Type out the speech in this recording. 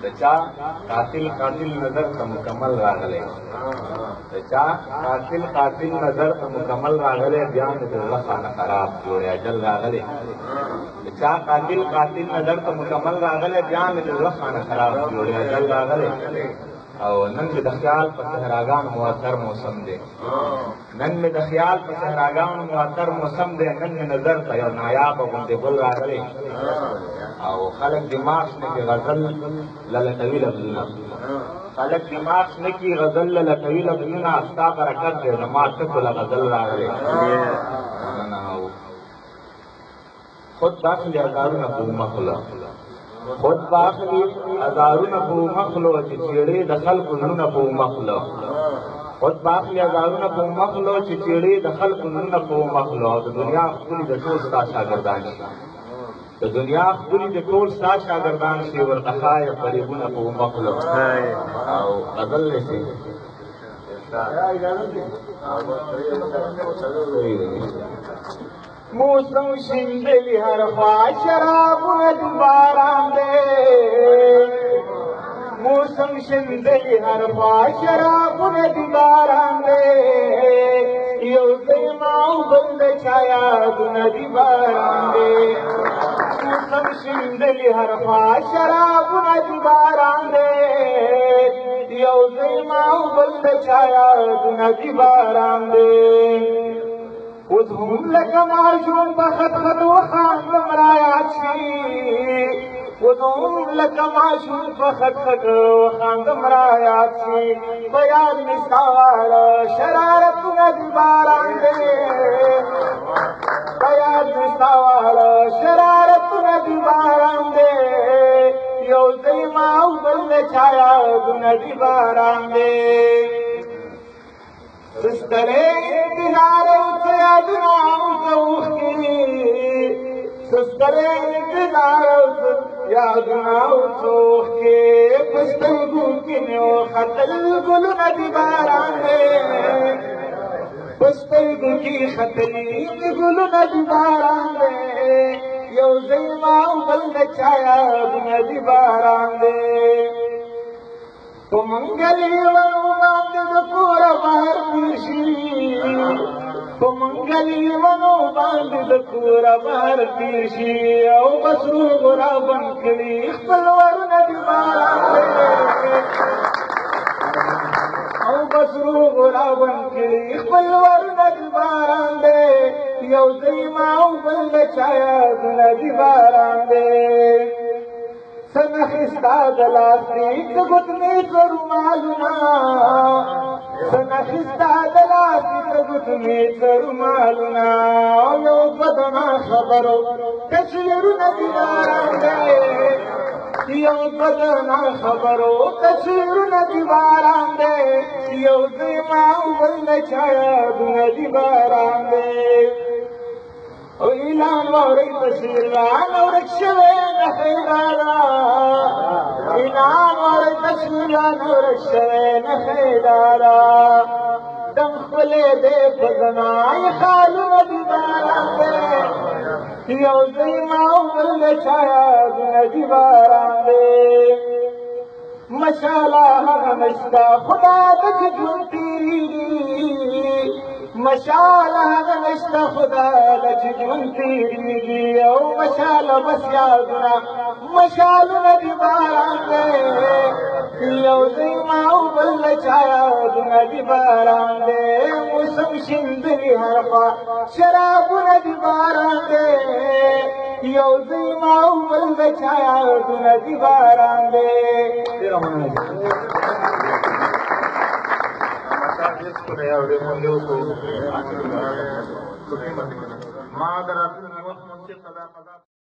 दचा कातिल कातिल नजर त मुकम्मल रागले दचा कातिल कातिल नजर त मुकम्मल रागले बयान दिल खाना खराब जोड़े अजल रागले दचा कातिल कातिल नजर त मुकम्मल रागले बयान दिल खाना खराब जोड़े अजल रागले और नन में दख्याल पर सहरागान मुअत्तर मौसम दे नन में दख्याल पर सहरागान मुअत्तर मौसम दे नन में नजर का नायाब गुंदे बुल रागले और खलक दिमाग में की गजल ललतवी लबजुना खलक दिमाग में की गजल ललतवी लबजुना अस्ता बरकत दे नमाज को गजल रागले खुद दाखिल हजारों नबू मखला खुद बाखली हजारों नबू मखलो चिचेड़े दखल कुनू नबू मखलो खुद बाखली हजारों नबू मखलो चिचेड़े दखल कुनू नबू मखलो तो दुनिया खुली दटोल सा शागिर्दान तो दुनिया खुली दटोल सा शागिर्दान से और दखाए करीबुन नबू मखलो और गजल से मौसम शिंदली हर ख्वाह शराब बाराम दे मौसम शिंदली हर ख्वाह शराब बाराम दे यो माऊ बंद छाया नदी बाराम दे मौसम शिंदली हर ख्वाह शराब बाराम दे यो माऊ बंद छाया नदी बाराम दे وذهم لك معجون بخط خط وخان مراياتي وذهم لك معجون بخط خط وخان مراياتي بيان مستوال شرارة نبي باران دي بيان مستوال شرارة نبي باران دي يوزي ما وبل چايا نبي باران دي سسترے انتظار یادناؤں سوخی سسترے انتظار یادناؤں سوخی پستل گوکنیو خطل گل ندی باران دے پستل گوکی خطلی گل ندی باران دے یوزی ماؤ بل نچایا ندی باران دے تو منگلی ونو باندھ دکورا بار پیشی تو منگلی ونو باندھ دکورا بار پیشی او بسرو گرا بنکلی اخبلور ندی باران دے او بسرو گرا بنکلی اخبلور ندی باران دے یو زیماؤ بل چایا ندی باران دے سنخستا دلاستی تگتنی ترمالنا سنخستا دلاستی تگتنی ترمالنا یو بدنا خبرو تصویر ندی باران دے یو بدنا خبرو تصویر ندی باران دے یو زیماؤ بل چایا ندی باران دے اعلان وری تشیران ورک شوی نخیدارا اعلان وری تشیران ورک شوی نخیدارا دم خلے دے پزنائی خالو ندی باران دے یو زیماؤ بل چایا ندی باران دے مشالا نشتا خدا تک جن تیری مشالا نشتا خدا لچ جون تیریگی او مشالا بس یادنا مشال ندی باران دے یو زیماؤ بل چایا ندی باران دے موسم شندلی حرفا شراب ندی باران دے یو زیماؤ بل چایا ندی باران دے ما در